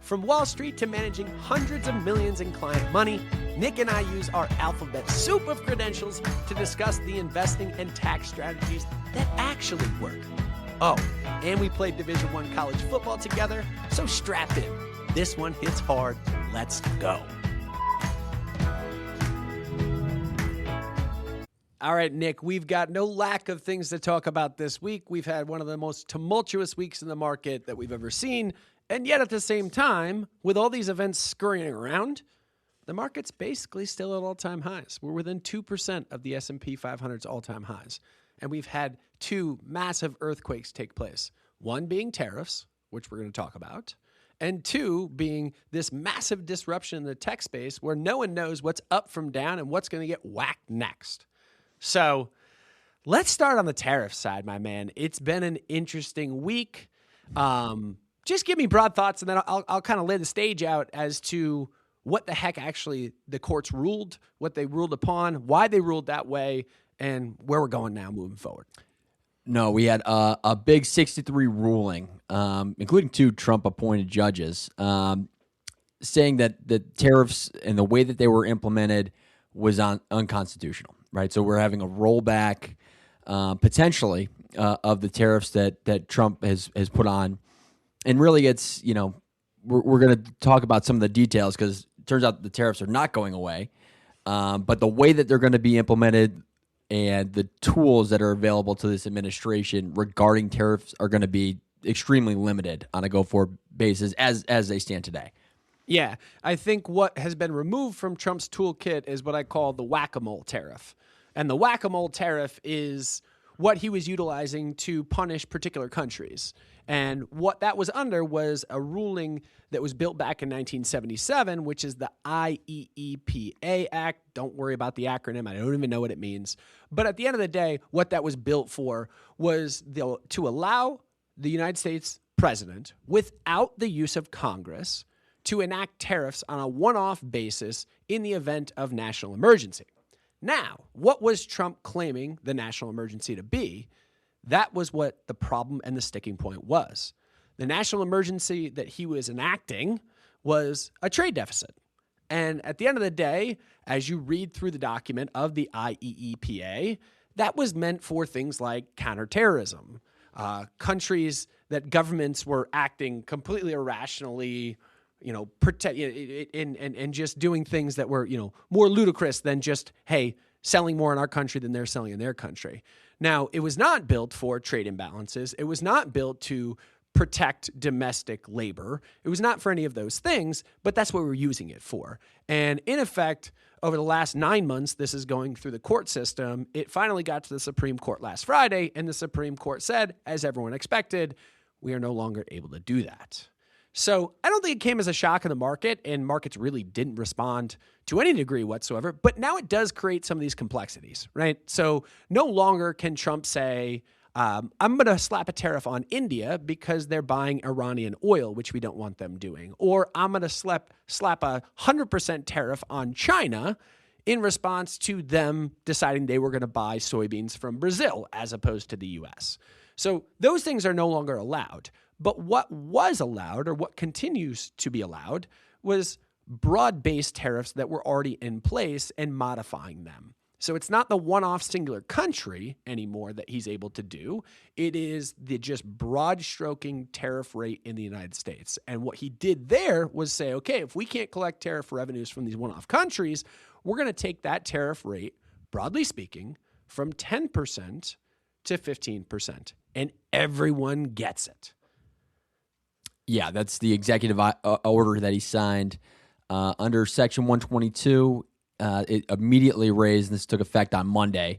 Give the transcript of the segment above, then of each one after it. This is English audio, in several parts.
From Wall Street to managing hundreds of millions in client money, Nick and I use our alphabet soup of credentials to discuss the investing and tax strategies that actually work. Oh, and we played Division I college football together, so strap in. This one hits hard. Let's go. All right, Nick, we've got no lack of things to talk about this week. We've had one of the most tumultuous weeks in the market that we've ever seen. And yet at the same time, with all these events scurrying around, the market's basically still at all-time highs. We're within 2% of the S&P 500's all-time highs. And we've had two massive earthquakes take place. One being tariffs, which we're going to talk about, and two being this massive disruption in the tech space where no one knows what's up from down and what's going to get whacked next. So let's start on the tariff side, my man. It's been an interesting week. Just give me broad thoughts, and then I'll kind of lay the stage out as to what the heck actually the courts ruled, what they ruled upon, why they ruled that way, and where we're going now moving forward. No, we had a big 63 ruling, including two Trump-appointed judges, saying that the tariffs and the way that they were implemented was unconstitutional, right? So we're having a rollback, potentially, of the tariffs that Trump has put on. And really, it's, we're going to talk about some of the details because it turns out the tariffs are not going away. But the way that they're going to be implemented and the tools that are available to this administration regarding tariffs are going to be extremely limited on a go-forward basis as they stand today. Yeah, I think what has been removed from Trump's toolkit is what I call the whack-a-mole tariff. And the whack-a-mole tariff is what he was utilizing to punish particular countries. And what that was under was a ruling that was built back in 1977, which is the IEEPA Act. Don't worry about the acronym. I don't even know what it means. But at the end of the day, what that was built for was to allow the United States president, without the use of Congress, to enact tariffs on a one-off basis in the event of national emergency. Now, what was Trump claiming the national emergency to be? That was what the problem and the sticking point was. The national emergency that he was enacting was a trade deficit. And at the end of the day, as you read through the document of the IEEPA, that was meant for things like counterterrorism, countries that governments were acting completely irrationally, protect and just doing things that were, more ludicrous than just, hey, selling more in our country than they're selling in their country. Now, it was not built for trade imbalances. It was not built to protect domestic labor. It was not for any of those things, but that's what we're using it for. And in effect, over the last 9 months, this is going through the court system. It finally got to the Supreme Court last Friday, and the Supreme Court said, as everyone expected, we are no longer able to do that. So I don't think it came as a shock in the market, and markets really didn't respond to any degree whatsoever. But now it does create some of these complexities, right? So no longer can Trump say, I'm going to slap a tariff on India because they're buying Iranian oil, which we don't want them doing. Or I'm going to slap a 100% tariff on China in response to them deciding they were going to buy soybeans from Brazil as opposed to the U.S. So those things are no longer allowed. But what was allowed, or what continues to be allowed, was broad-based tariffs that were already in place and modifying them. So it's not the one-off singular country anymore that he's able to do. It is the just broad-stroking tariff rate in the United States. And what he did there was say, okay, if we can't collect tariff revenues from these one-off countries, we're going to take that tariff rate, broadly speaking, from 10% to 15%. And everyone gets it. Yeah, that's the executive order that he signed under Section 122. It immediately raised, and this took effect on Monday,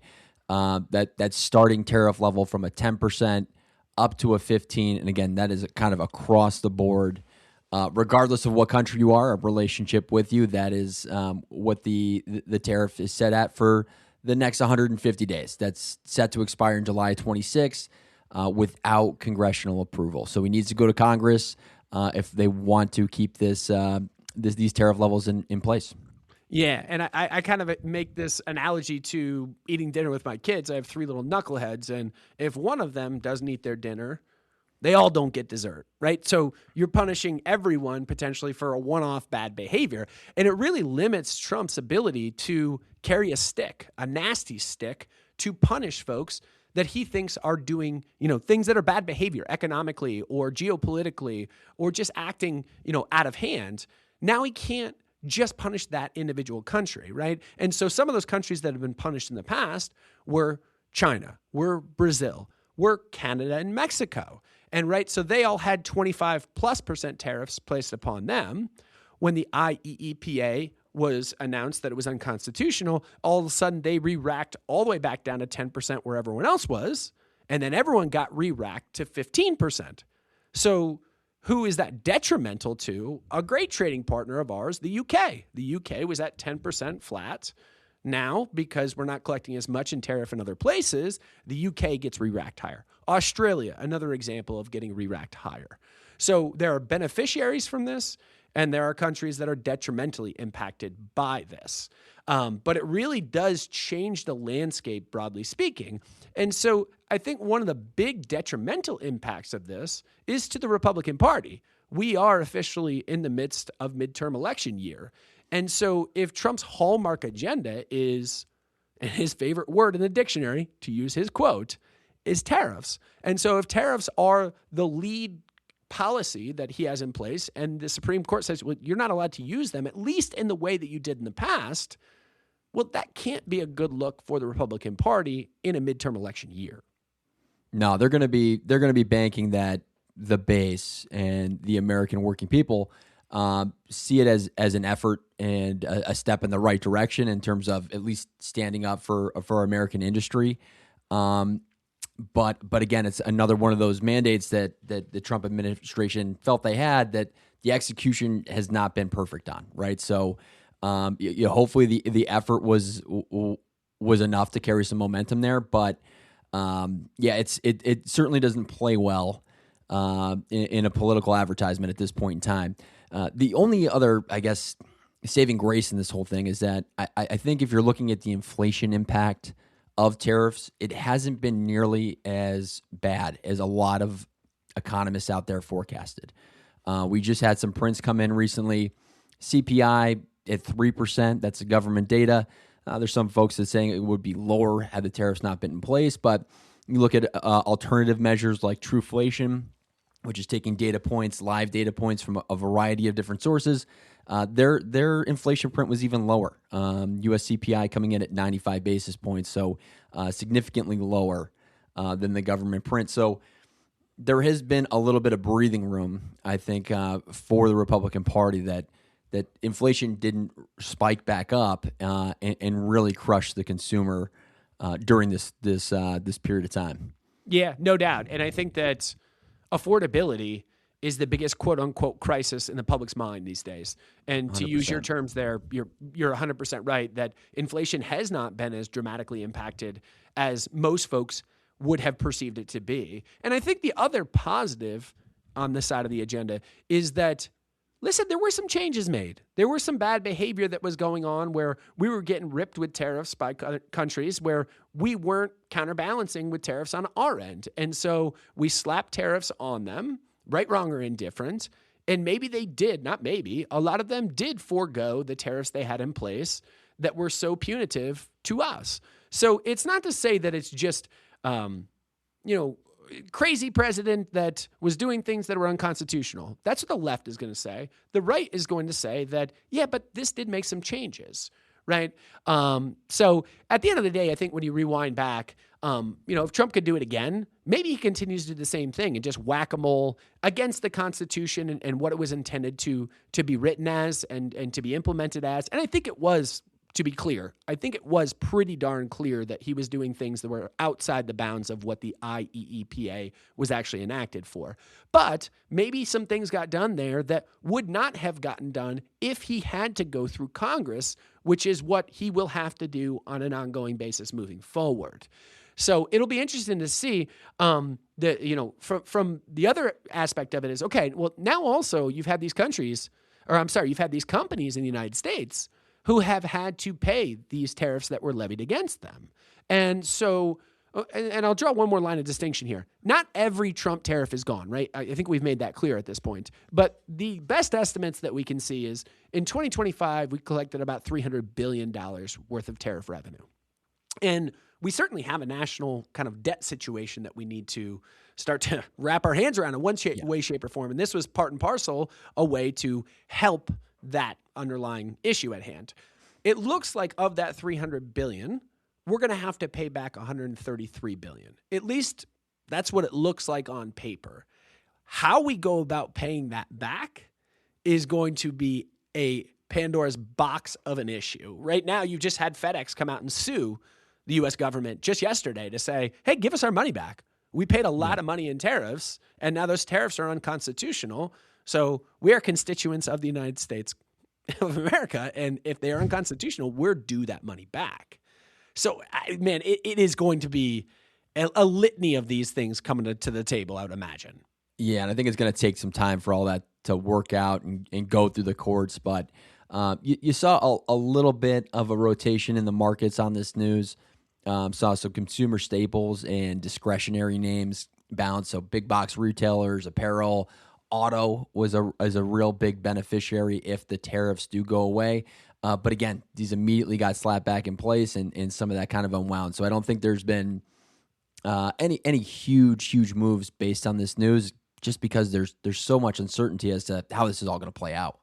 that starting tariff level from a 10% up to a 15%. And again, that is kind of across the board, regardless of what country you are, a relationship with you. That is what the tariff is set at for the next 150 days. That's set to expire in July 26th. Without congressional approval. So he needs to go to Congress if they want to keep these tariff levels in place. Yeah, and I kind of make this analogy to eating dinner with my kids. I have 3 little knuckleheads, and if one of them doesn't eat their dinner, They all don't get dessert, right? So you're punishing everyone potentially for a one-off bad behavior. And it really limits Trump's ability to carry a stick, a nasty stick, to punish folks that he thinks are doing, things that are bad behavior economically or geopolitically or just acting, out of hand. Now he can't just punish that individual country, right? And so some of those countries that have been punished in the past were China, were Brazil, were Canada and Mexico. And right, so they all had 25+% tariffs placed upon them. When the IEEPA was announced that it was unconstitutional, all of a sudden they re-racked all the way back down to 10% where everyone else was. And then everyone got re-racked to 15%. So who is that detrimental to? A great trading partner of ours, the UK. The UK was at 10% flat. Now, because we're not collecting as much in tariff in other places, the UK gets re-racked higher. Australia, another example of getting re-racked higher. So there are beneficiaries from this, and there are countries that are detrimentally impacted by this. But it really does change the landscape, broadly speaking. And so I think one of the big detrimental impacts of this is to the Republican Party. We are officially in the midst of midterm election year. And so if Trump's hallmark agenda is, and his favorite word in the dictionary, to use his quote, is tariffs. And so if tariffs are the lead policy that he has in place, and the Supreme Court says, well, you're not allowed to use them, at least in the way that you did in the past, well, that can't be a good look for the Republican Party in a midterm election year. No, they're going to be banking that the base and the American working people see it as an effort and a step in the right direction in terms of at least standing up for American industry. But again, it's another one of those mandates that the Trump administration felt they had that the execution has not been perfect on, right? So hopefully the effort was enough to carry some momentum there, but it certainly doesn't play well in a political advertisement at this point in time. The only other, I guess, saving grace in this whole thing is that I think if you're looking at the inflation impact of tariffs, it hasn't been nearly as bad as a lot of economists out there forecasted. We just had some prints come in recently. CPI at 3%, that's the government data. There's some folks that are saying it would be lower had the tariffs not been in place, but you look at alternative measures like Trueflation, which is taking data points, live data points from a variety of different sources. Their inflation print was even lower. US CPI coming in at 95 basis points, so significantly lower than the government print. So there has been a little bit of breathing room, I think, for the Republican Party that inflation didn't spike back up and really crush the consumer during this period of time. Yeah, no doubt. And I think that affordability is the biggest quote unquote crisis in the public's mind these days. And to 100%. use your terms there, you're 100% right that inflation has not been as dramatically impacted as most folks would have perceived it to be. And I think the other positive on this side of the agenda is that, listen, there were some changes made. There was some bad behavior that was going on where we were getting ripped with tariffs by countries where we weren't counterbalancing with tariffs on our end. And so we slapped tariffs on them, right, wrong, or indifferent. And maybe they did, not maybe, a lot of them did forego the tariffs they had in place that were so punitive to us. So it's not to say that it's just, crazy president that was doing things that were unconstitutional. That's what the left is going to say. The right is going to say that, yeah, but this did make some changes, right? So at the end of the day, I think when you rewind back, if Trump could do it again, maybe he continues to do the same thing and just whack-a-mole against the Constitution and what it was intended to be written as and to be implemented as. And I think it was, to be clear, I think it was pretty darn clear that he was doing things that were outside the bounds of what the IEEPA was actually enacted for. But maybe some things got done there that would not have gotten done if he had to go through Congress, which is what he will have to do on an ongoing basis moving forward. So it'll be interesting to see from the other aspect of it is, okay, well, now also you've had these companies in the United States who have had to pay these tariffs that were levied against them. And so And I'll draw one more line of distinction here. Not every Trump tariff is gone, right? I think we've made that clear at this point. But the best estimates that we can see is in 2025, we collected about $300 billion worth of tariff revenue. And we certainly have a national kind of debt situation that we need to start to wrap our hands around in one way, shape, or form. And this was part and parcel a way to help that underlying issue at hand. It looks like of that $300 billion, we're going to have to pay back $133 billion. At least that's what it looks like on paper. How we go about paying that back is going to be a Pandora's box of an issue. Right now, you just had FedEx come out and sue the U.S. government just yesterday to say, hey, give us our money back. We paid a lot of money in tariffs, and now those tariffs are unconstitutional. So we are constituents of the United States of America, and if they are unconstitutional, we're due that money back. So, man, it is going to be a litany of these things coming to the table, I would imagine. Yeah, and I think it's going to take some time for all that to work out and go through the courts. But you saw a little bit of a rotation in the markets on this news. Saw some consumer staples and discretionary names bounce. So big box retailers, apparel, auto is a real big beneficiary if the tariffs do go away. But again, these immediately got slapped back in place, and some of that kind of unwound. So I don't think there's been any huge moves based on this news, just because there's so much uncertainty as to how this is all going to play out.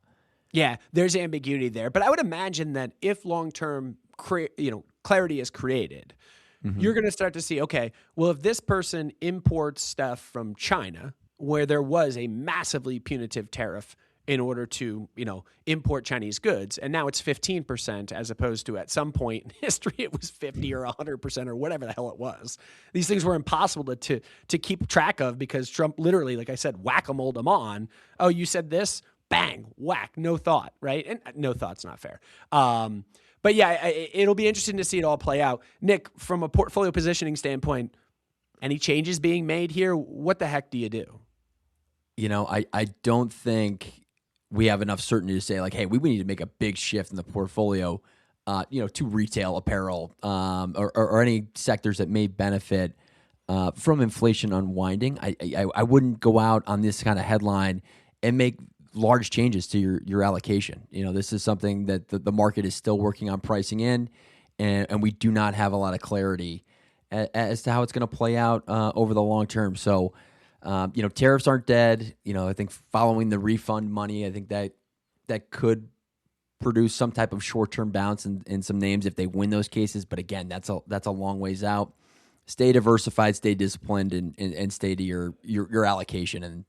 Yeah, there's ambiguity there, but I would imagine that if long-term clarity is created, you're going to start to see, okay, well, if this person imports stuff from China, where there was a massively punitive tariff in order to, import Chinese goods, and now it's 15% as opposed to at some point in history it was 50 or 100% or whatever the hell it was. These things were impossible to keep track of because Trump literally, like I said, whack-a-moled them on. Oh, you said this? Bang, whack, no thought, right? And no thought's not fair. But yeah, it'll be interesting to see it all play out. Nick, from a portfolio positioning standpoint, any changes being made here? What the heck do you do? I don't think we have enough certainty to say, like, hey, we need to make a big shift in the portfolio, to retail, apparel, or any sectors that may benefit from inflation unwinding. I wouldn't go out on this kind of headline and make large changes to your allocation. This is something that the market is still working on pricing in, and we do not have a lot of clarity as to how it's going to play out over the long term. So, tariffs aren't dead. I think following the refund money, I think that could produce some type of short-term bounce in some names if they win those cases. But again, that's a long ways out. Stay diversified, stay disciplined, and stay to your allocation. And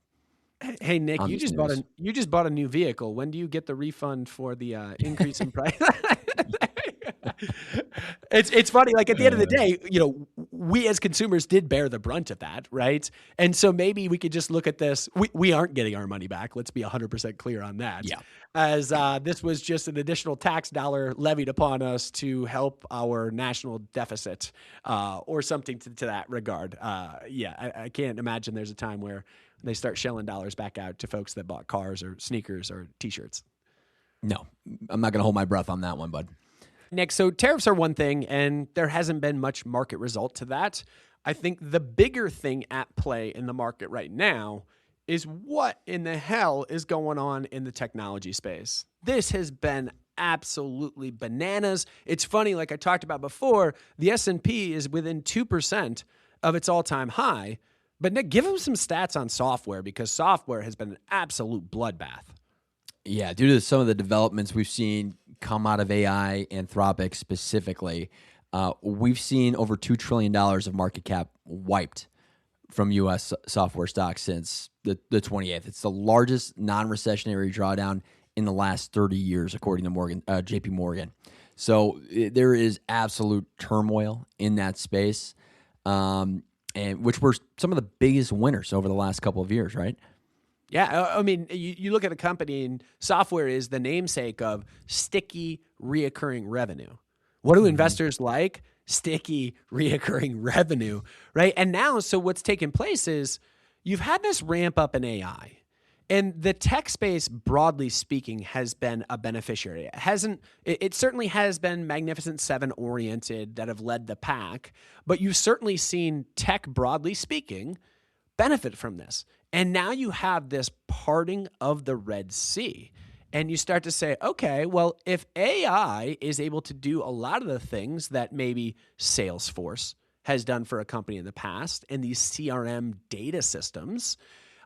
hey, Nick, you just bought a new vehicle. When do you get the refund for the increase in price? It's funny. Like at the end of the day, we as consumers did bear the brunt of that, right? And so maybe we could just look at this. We aren't getting our money back. Let's be 100% clear on that. Yeah. As this was just an additional tax dollar levied upon us to help our national deficit, or something to that regard. I can't imagine there's a time where they start shelling dollars back out to folks that bought cars or sneakers or T-shirts. No, I'm not going to hold my breath on that one, bud. Nick, so tariffs are one thing, and there hasn't been much market result to that. I think the bigger thing at play in the market right now is what in the hell is going on in the technology space. This has been absolutely bananas. It's funny, like I talked about before, the S&P is within 2% of its all-time high. But Nick, give him some stats on software, because software has been an absolute bloodbath. Yeah, due to some of the developments we've seen come out of AI, Anthropic specifically, we've seen over $2 trillion of market cap wiped from U.S. software stocks since the 28th. It's the largest non-recessionary drawdown in the last 30 years, according to JP Morgan. So there is absolute turmoil in that space. And which were some of the biggest winners over the last couple of years, right? Yeah, I mean, you look at a company, and software is the namesake of sticky, reoccurring revenue. What do investors like? Sticky, reoccurring revenue, right? And now, so what's taken place is you've had this ramp up in AI, And the tech space, broadly speaking, has been a beneficiary. It certainly has been Magnificent Seven oriented that have led the pack, but you've certainly seen tech, broadly speaking, benefit from this. And now you have this parting of the Red Sea. And you start to say, okay, well, if AI is able to do a lot of the things that maybe Salesforce has done for a company in the past, and these CRM data systems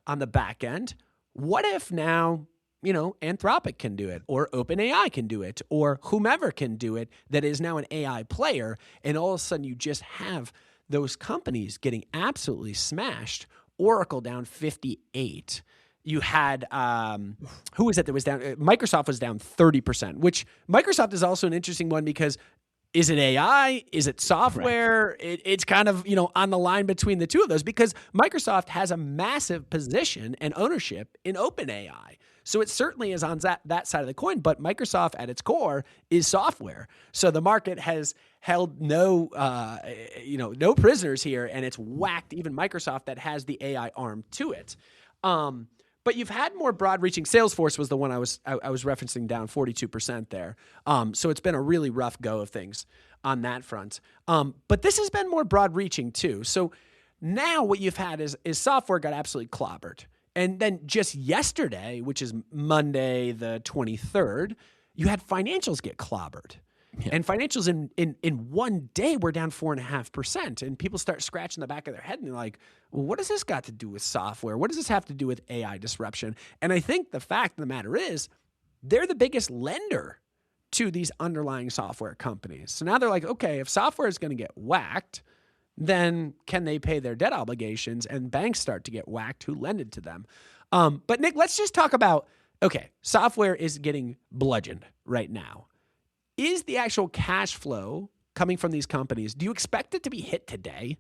on the back end, what if now, Anthropic can do it, or OpenAI can do it, or whomever can do it that is now an AI player, and all of a sudden you just have those companies getting absolutely smashed. Oracle down 58. You had, who was it that was down? Microsoft was down 30%, which Microsoft is also an interesting one because is it AI? Is it software? It's kind of, on the line between the two of those because Microsoft has a massive position and ownership in OpenAI. So it certainly is on that side of the coin, but Microsoft at its core is software. So the market has held no prisoners here, and it's whacked even Microsoft that has the AI arm to it. But you've had more broad-reaching. Salesforce was the one I was referencing, down 42% there. So it's been a really rough go of things on that front. But this has been more broad-reaching too. So now what you've had is software got absolutely clobbered. And then just yesterday, which is Monday the 23rd, you had financials get clobbered. Yeah. And financials in one day were down 4.5%. And people start scratching the back of their head and they're like, well, what does this got to do with software? What does this have to do with AI disruption? And I think the fact of the matter is they're the biggest lender to these underlying software companies. So now they're like, okay, if software is going to get whacked, then can they pay their debt obligations? And banks start to get whacked who lended to them. But Nick, let's just talk about, okay, software is getting bludgeoned right now. Is the actual cash flow coming from these companies, do you expect it to be hit today?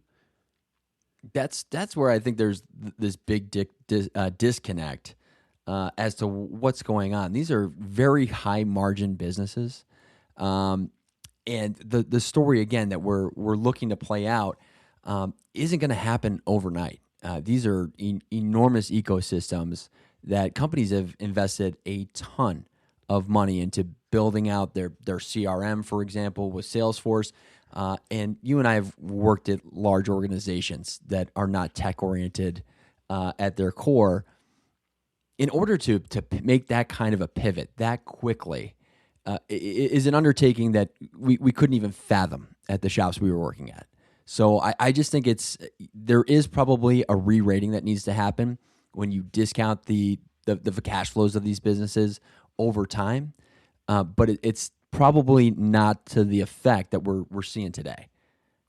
That's where I think there's this big disconnect as to what's going on. These are very high margin businesses. And the story, again, that we're looking to play out isn't going to happen overnight. These are enormous ecosystems that companies have invested a ton of money into building out their CRM, for example, with Salesforce. And you and I have worked at large organizations that are not tech-oriented at their core. In order to make that kind of a pivot that quickly is an undertaking that we couldn't even fathom at the shops we were working at. So I just think there is probably a re-rating that needs to happen when you discount the cash flows of these businesses over time. But it's probably not to the effect that we're seeing today.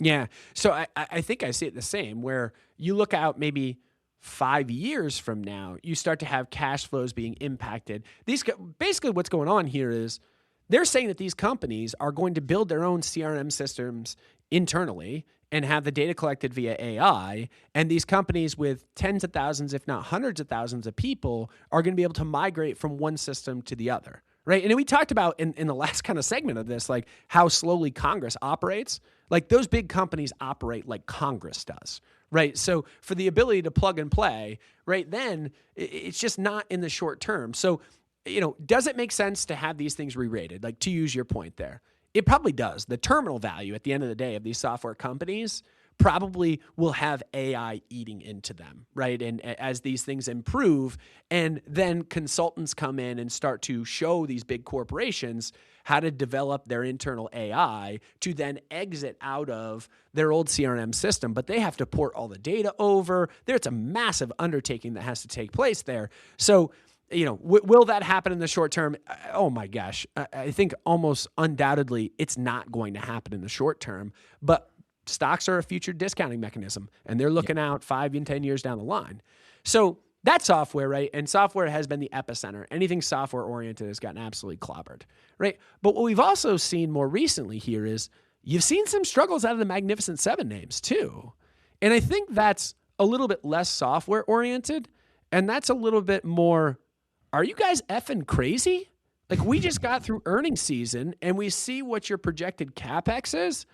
Yeah. So I think I see it the same, where you look out maybe 5 years from now, you start to have cash flows being impacted. Basically what's going on here is they're saying that these companies are going to build their own CRM systems internally and have the data collected via AI. And these companies with tens of thousands, if not hundreds of thousands of people are going to be able to migrate from one system to the other. Right. And we talked about in the last kind of segment of this, like how slowly Congress operates. Like those big companies operate like Congress does. Right. So for the ability to plug and play, right, then it's just not in the short term. So, does it make sense to have these things re-rated? Like, to use your point there, it probably does. The terminal value at the end of the day of these software companies probably will have AI eating into them, right? And as these things improve, and then consultants come in and start to show these big corporations how to develop their internal AI to then exit out of their old CRM system, but they have to port all the data over. There's a massive undertaking that has to take place there. So, will that happen in the short term? Oh my gosh. I think almost undoubtedly it's not going to happen in the short term, but stocks are a future discounting mechanism, and they're looking out 5 and 10 years down the line. So that's software, right? And software has been the epicenter. Anything software-oriented has gotten absolutely clobbered, right? But what we've also seen more recently here is you've seen some struggles out of the Magnificent Seven names too. And I think that's a little bit less software-oriented, and that's a little bit more, are you guys effing crazy? Like, we just got through earnings season, and we see what your projected CapEx is.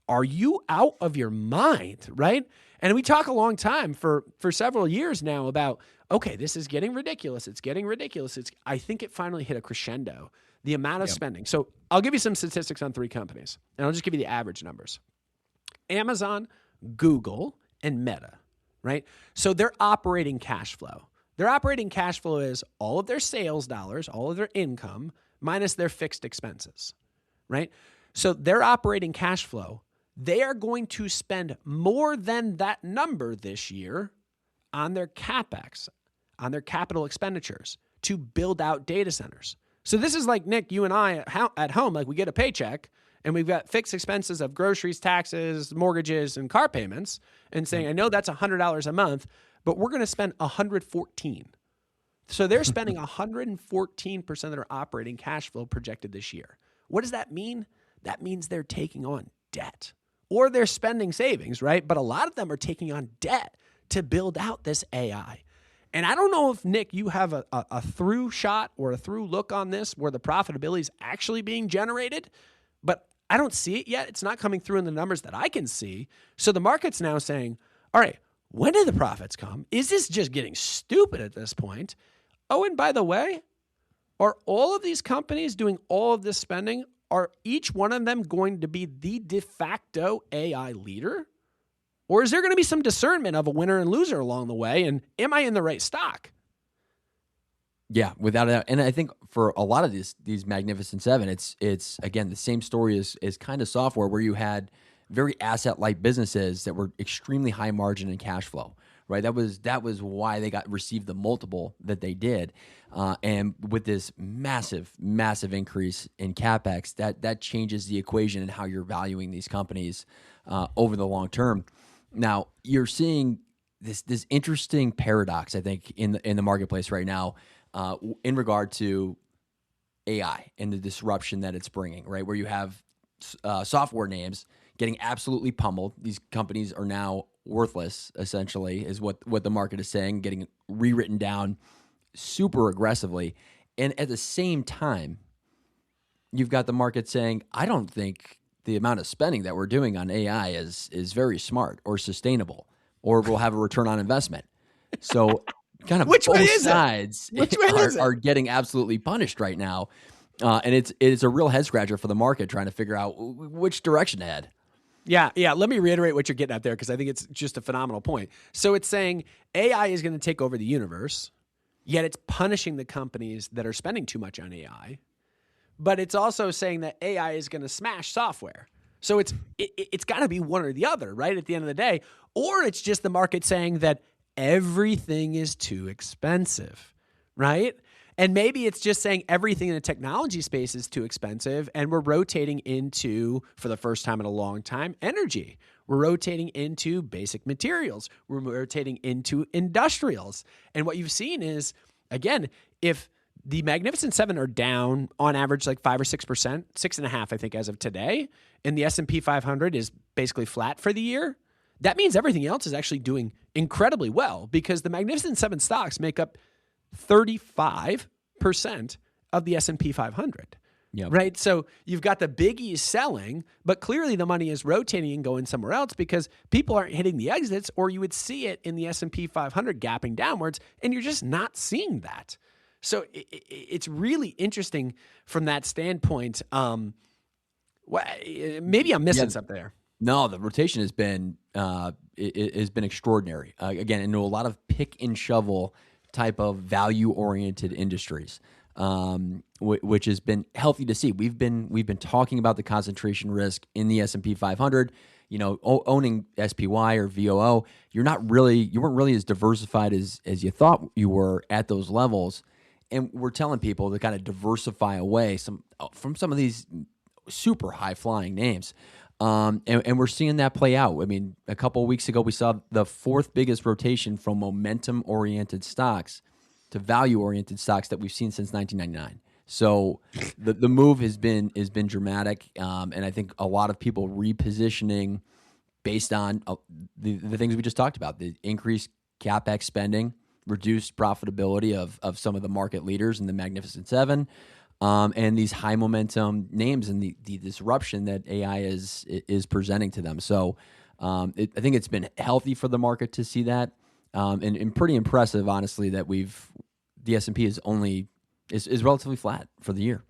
Are you out of your mind, right? And we talk a long time for several years now about, okay, this is getting ridiculous. It's getting ridiculous. I think it finally hit a crescendo. The amount of spending. So I'll give you some statistics on 3 companies, and I'll just give you the average numbers. Amazon, Google, and Meta, right? So their operating cash flow. Their operating cash flow is all of their sales dollars, all of their income, minus their fixed expenses, right? So their operating cash flow, they are going to spend more than that number this year on their CapEx, on their capital expenditures to build out data centers. So this is like, Nick, you and I at home, like we get a paycheck and we've got fixed expenses of groceries, taxes, mortgages, and car payments, and saying, I know that's $100 a month, but we're going to spend $114. So they're spending 114% of their operating cash flow projected this year. What does that mean? That means they're taking on debt, or they're spending savings, right? But a lot of them are taking on debt to build out this AI. And I don't know if, Nick, you have a through shot or a through look on this where the profitability is actually being generated, but I don't see it yet. It's not coming through in the numbers that I can see. So the market's now saying, all right, when do the profits come? Is this just getting stupid at this point? Oh, and by the way, are all of these companies doing all of this spending? Are each one of them going to be the de facto AI leader? Or is there going to be some discernment of a winner and loser along the way? And am I in the right stock? Yeah, without a doubt. And I think for a lot of these Magnificent Seven, it's again the same story as kind of software, where you had very asset-light businesses that were extremely high margin and cash flow. Right, that was why they received the multiple that they did, and with this massive increase in capex, that changes the equation and how you're valuing these companies over the long term. Now you're seeing this interesting paradox, I think, in the marketplace right now, in regard to AI and the disruption that it's bringing. Right, where you have software names getting absolutely pummeled. These companies are now worthless, essentially, is what the market is saying, getting rewritten down super aggressively. And at the same time, you've got the market saying, I don't think the amount of spending that we're doing on AI is very smart or sustainable, or will have a return on investment. So kind of Which way both is it? sides Which way is it? are getting absolutely punished right now. And it's a real head scratcher for the market trying to figure out which direction to head. Yeah. Let me reiterate what you're getting at there, because I think it's just a phenomenal point. So it's saying AI is going to take over the universe, yet it's punishing the companies that are spending too much on AI. But it's also saying that AI is going to smash software. So it's got to be one or the other, right, at the end of the day. Or it's just the market saying that everything is too expensive, right? And maybe it's just saying everything in the technology space is too expensive, and we're rotating into, for the first time in a long time, energy. We're rotating into basic materials. We're rotating into industrials. And what you've seen is, again, if the Magnificent Seven are down on average like 5 or 6%, 6.5%, I think, as of today, and the S&P 500 is basically flat for the year, that means everything else is actually doing incredibly well, because the Magnificent Seven stocks make up 35% of the S&P 500, Yep. right? So you've got the biggies selling, but clearly the money is rotating and going somewhere else because people aren't hitting the exits, or you would see it in the S&P 500 gapping downwards, and you're just not seeing that. So it's really interesting from that standpoint. Maybe I'm missing something there. No, the rotation has been extraordinary. Again, into a lot of pick and shovel type of value-oriented industries, which has been healthy to see. We've been talking about the concentration risk in the S&P 500. You know, owning SPY or VOO, you weren't really as diversified as you thought you were at those levels. And we're telling people to kind of diversify away from some of these super high-flying names. And we're seeing that play out. I mean, a couple of weeks ago, we saw the 4th biggest rotation from momentum-oriented stocks to value-oriented stocks that we've seen since 1999. So the move has been dramatic, and I think a lot of people repositioning based on the things we just talked about: the increased capex spending, reduced profitability of some of the market leaders in the Magnificent Seven. And these high momentum names and the disruption that AI is presenting to them. So I think it's been healthy for the market to see that. and pretty impressive, honestly, that the S&P is relatively flat for the year.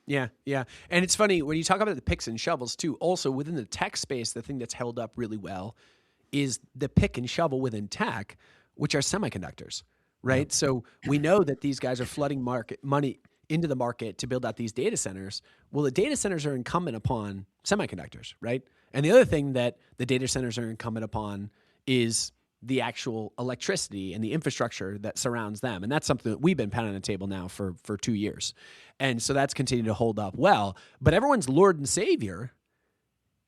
Yeah, yeah. And it's funny, when you talk about the picks and shovels too, also within the tech space, the thing that's held up really well is the pick and shovel within tech, which are semiconductors, right? Yep. So we know that these guys are flooding money into the market to build out these data centers. Well, the data centers are incumbent upon semiconductors, right? And the other thing that the data centers are incumbent upon is the actual electricity and the infrastructure that surrounds them. And that's something that we've been pounding on the table now for 2 years. And so that's continued to hold up well. But everyone's Lord and Savior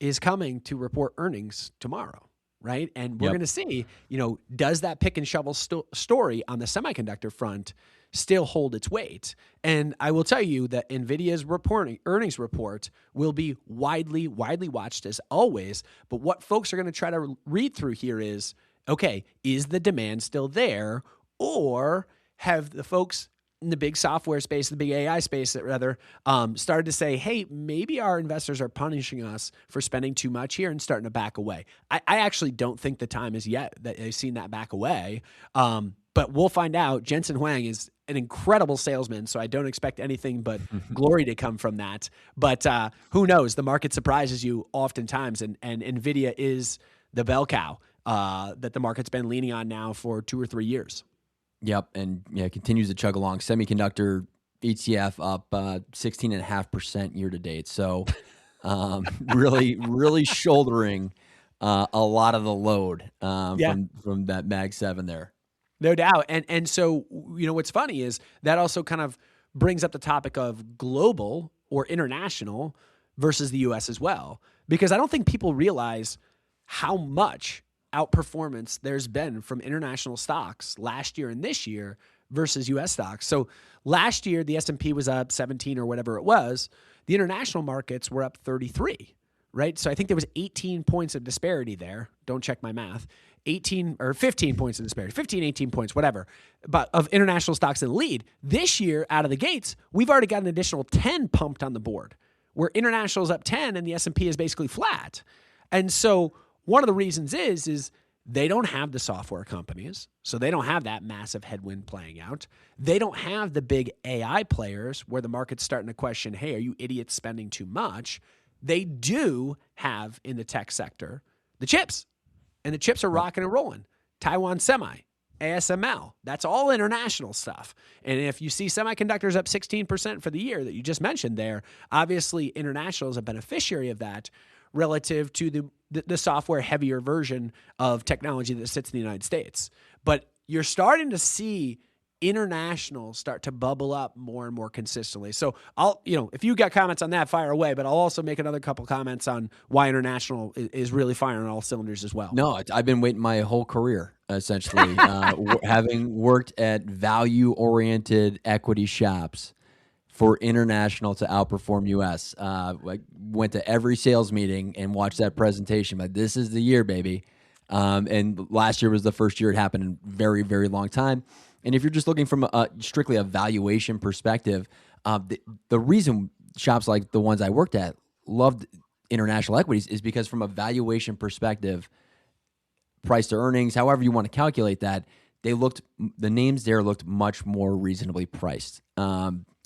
is coming to report earnings tomorrow, right? And we're going to see, does that pick and shovel story on the semiconductor front still hold its weight? And I will tell you that NVIDIA's earnings report will be widely watched as always. But what folks are going to try to read through here is, okay, is the demand still there, or have the folks in the big software space, the big AI space, rather, started to say, hey, maybe our investors are punishing us for spending too much here and starting to back away? I actually don't think the time is yet that they've seen that back away, but we'll find out. Jensen Huang is an incredible salesman, so I don't expect anything but glory to come from that. But who knows? The market surprises you oftentimes, and NVIDIA is the bell cow that the market's been leaning on now for 2 or 3 years. Yep, and it continues to chug along. Semiconductor ETF up 16.5% year to date. So really shouldering a lot of the load from that Mag 7 there. No doubt. And so, what's funny is that also kind of brings up the topic of global or international versus the U.S. as well, because I don't think people realize how much outperformance there's been from international stocks last year and this year versus U.S. stocks. So last year, the S&P was up 17 or whatever it was. The international markets were up 33, right? So I think there was 18 points of disparity there. Don't check my math. 18 or 15 points of disparity, 15, 18 points, whatever, but of international stocks in the lead. This year, out of the gates, we've already got an additional 10 pumped on the board, where international is up 10 and the S&P is basically flat. And so one of the reasons is they don't have the software companies, so they don't have that massive headwind playing out. They don't have the big AI players where the market's starting to question, hey, are you idiots spending too much? They do have in the tech sector the chips, and the chips are rocking and rolling. Taiwan Semi, ASML, that's all international stuff. And if you see semiconductors up 16% for the year that you just mentioned there, obviously international is a beneficiary of that relative to the software heavier version of technology that sits in the United States. But you're starting to see international start to bubble up more and more consistently. So if you got comments on that, fire away, but I'll also make another couple comments on why international is really firing on all cylinders as well. No, I've been waiting my whole career, essentially, having worked at value-oriented equity shops for international to outperform U.S. I went to every sales meeting and watched that presentation, but this is the year, baby. And last year was the first year it happened in a very, very long time. And if you're just looking from strictly a valuation perspective, the reason shops like the ones I worked at loved international equities is because from a valuation perspective, price to earnings, however you want to calculate that, the names there looked much more reasonably priced.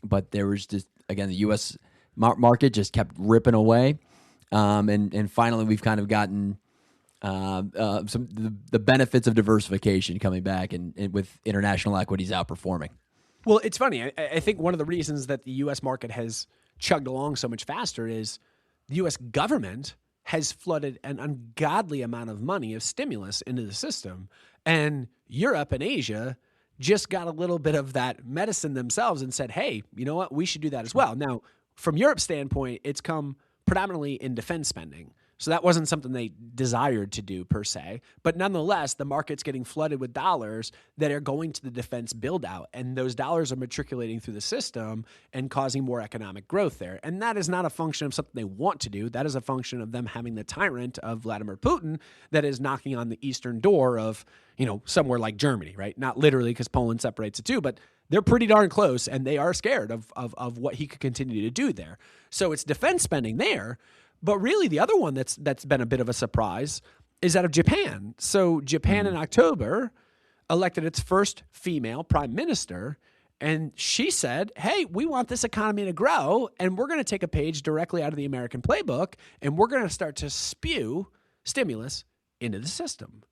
But there was just, again, the U.S. market just kept ripping away. And finally, we've kind of gotten the benefits of diversification coming back and with international equities outperforming. Well, it's funny. I think one of the reasons that the U.S. market has chugged along so much faster is the U.S. government has flooded an ungodly amount of money of stimulus into the system. And Europe and Asia just got a little bit of that medicine themselves and said, hey, you know what? We should do that as well. Now, from Europe's standpoint, it's come predominantly in defense spending. So that wasn't something they desired to do per se. But nonetheless, the market's getting flooded with dollars that are going to the defense build out. And those dollars are matriculating through the system and causing more economic growth there. And that is not a function of something they want to do. That is a function of them having the tyrant of Vladimir Putin that is knocking on the eastern door of, somewhere like Germany, right? Not literally, because Poland separates the two, but they're pretty darn close, and they are scared of what he could continue to do there. So it's defense spending there. But really, the other one that's been a bit of a surprise is out of Japan. So Japan in October elected its first female prime minister. And she said, hey, we want this economy to grow, and we're going to take a page directly out of the American playbook, and we're going to start to spew stimulus into the system.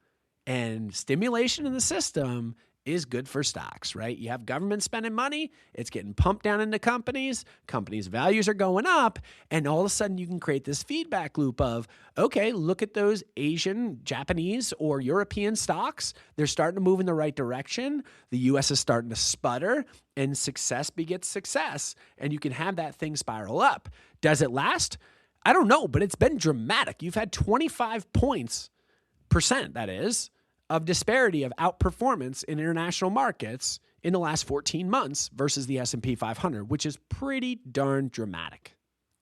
And stimulation in the system is good for stocks, right? You have government spending money, it's getting pumped down into companies, companies' values are going up, and all of a sudden you can create this feedback loop of, okay, look at those Asian, Japanese, or European stocks. They're starting to move in the right direction. The U.S. is starting to sputter, and success begets success, and you can have that thing spiral up. Does it last? I don't know, but it's been dramatic. You've had 25 points, that is, of disparity of outperformance in international markets in the last 14 months versus the S&P 500, which is pretty darn dramatic.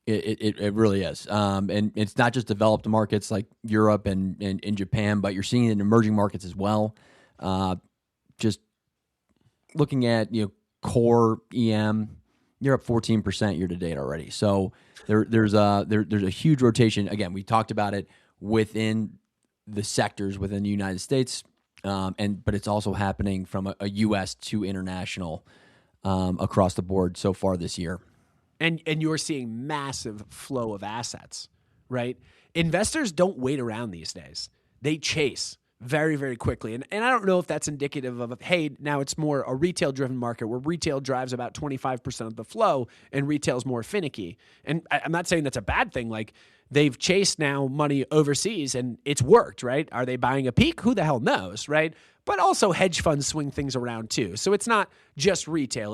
It really is. And it's not just developed markets like Europe and in Japan, but you're seeing it in emerging markets as well. Just looking at, core EM, you're up 14% year to date already. So there's a huge rotation. Again, we talked about it within the sectors within the United States, but it's also happening from a U.S. to international across the board so far this year. And you're seeing massive flow of assets, right? Investors don't wait around these days. They chase very, very quickly. And I don't know if that's indicative of, hey, now it's more a retail-driven market where retail drives about 25% of the flow and retail's more finicky. And I'm not saying that's a bad thing. Like, they've chased now money overseas and it's worked, right? Are they buying a peak? Who the hell knows, right? But also hedge funds swing things around too. So it's not just retail.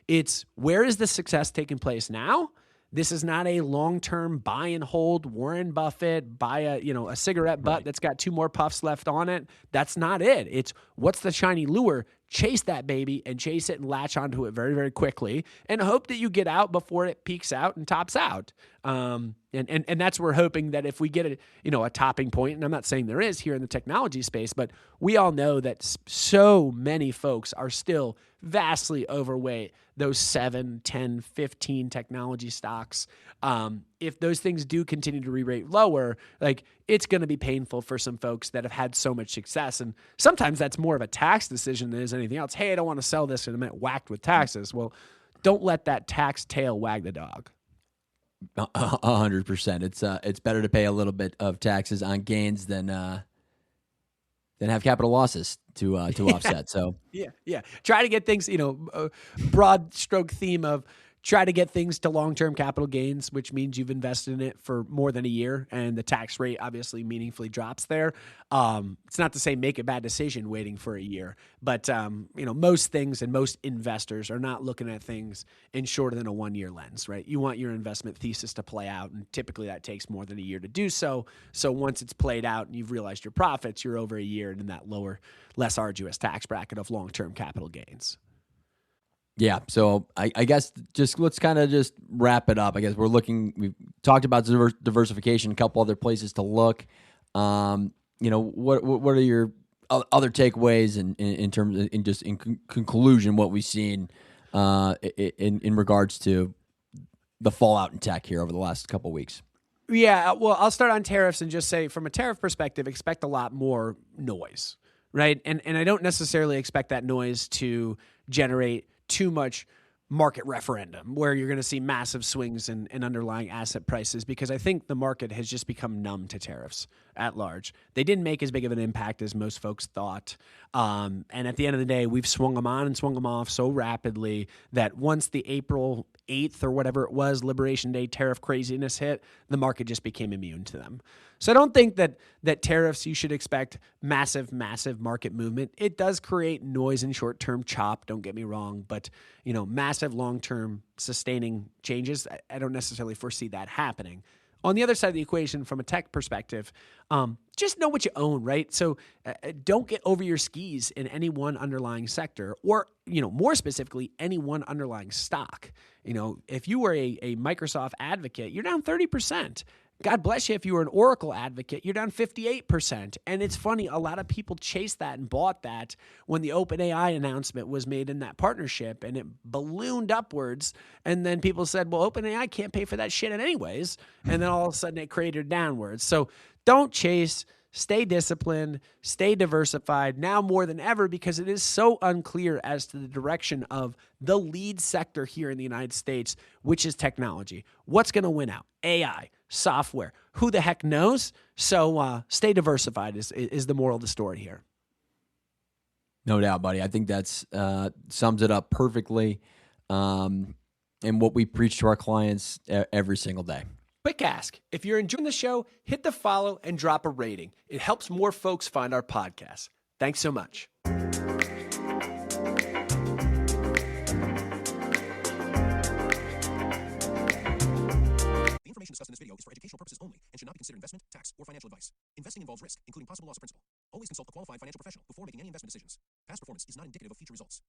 It's where is the success taking place now? This is not a long-term buy and hold Warren Buffett, buy a cigarette butt that's got 2 more puffs left on it. That's not it. It's what's the shiny lure? Chase that baby and chase it and latch onto it very, very quickly and hope that you get out before it peaks out and tops out. And that's we're hoping that if we get a topping point, and I'm not saying there is here in the technology space, but we all know that so many folks are still vastly overweight those 7, 10, 15 technology stocks. If those things do continue to re-rate lower, like it's going to be painful for some folks that have had so much success. And sometimes that's more of a tax decision than is anything else. Hey, I don't want to sell this and I'm whacked with taxes. Well, don't let that tax tail wag the dog. 100%. It's better to pay a little bit of taxes on gains than have capital losses to offset. So yeah. Try to get things, broad stroke theme of try to get things to long-term capital gains, which means you've invested in it for more than a year, and the tax rate obviously meaningfully drops there. It's not to say make a bad decision waiting for a year, but most things and most investors are not looking at things in shorter than a 1-year lens, right? You want your investment thesis to play out, and typically that takes more than a year to do so. So once it's played out and you've realized your profits, you're over a year and in that lower, less arduous tax bracket of long-term capital gains. Yeah, so I guess just let's kind of just wrap it up. I guess we've talked about diversification, a couple other places to look. What are your other takeaways in terms of, in conclusion, what we've seen in regards to the fallout in tech here over the last couple of weeks? Yeah, well, I'll start on tariffs and just say from a tariff perspective, expect a lot more noise, right? And I don't necessarily expect that noise to generate too much market referendum where you're going to see massive swings in underlying asset prices, because I think the market has just become numb to tariffs at large. They didn't make as big of an impact as most folks thought. And at the end of the day, we've swung them on and swung them off so rapidly that once the April 8th or whatever it was, Liberation Day tariff craziness hit, the market just became immune to them. So I don't think that tariffs, you should expect massive market movement. It does create noise and short-term chop, don't get me wrong, but massive long-term sustaining changes, I don't necessarily foresee that happening. On the other side of the equation, from a tech perspective, just know what you own, right? So don't get over your skis in any one underlying sector, or more specifically, any one underlying stock. If you were a Microsoft advocate, you're down 30%. God bless you if you were an Oracle advocate, you're down 58%. And it's funny, a lot of people chased that and bought that when the OpenAI announcement was made in that partnership, and it ballooned upwards. And then people said, well, OpenAI can't pay for that shit anyways. And then all of a sudden it cratered downwards. So don't chase stay disciplined, stay diversified now more than ever because it is so unclear as to the direction of the lead sector here in the United States, which is technology. What's going to win out? AI, software, who the heck knows? So stay diversified is the moral of the story here. No doubt, buddy. I think that's sums it up perfectly, and what we preach to our clients every single day. Quick ask. If you're enjoying the show, hit the follow and drop a rating. It helps more folks find our podcast. Thanks so much. The information discussed in this video is for educational purposes only and should not be considered investment, tax, or financial advice. Investing involves risk, including possible loss of principal. Always consult a qualified financial professional before making any investment decisions. Past performance is not indicative of future results.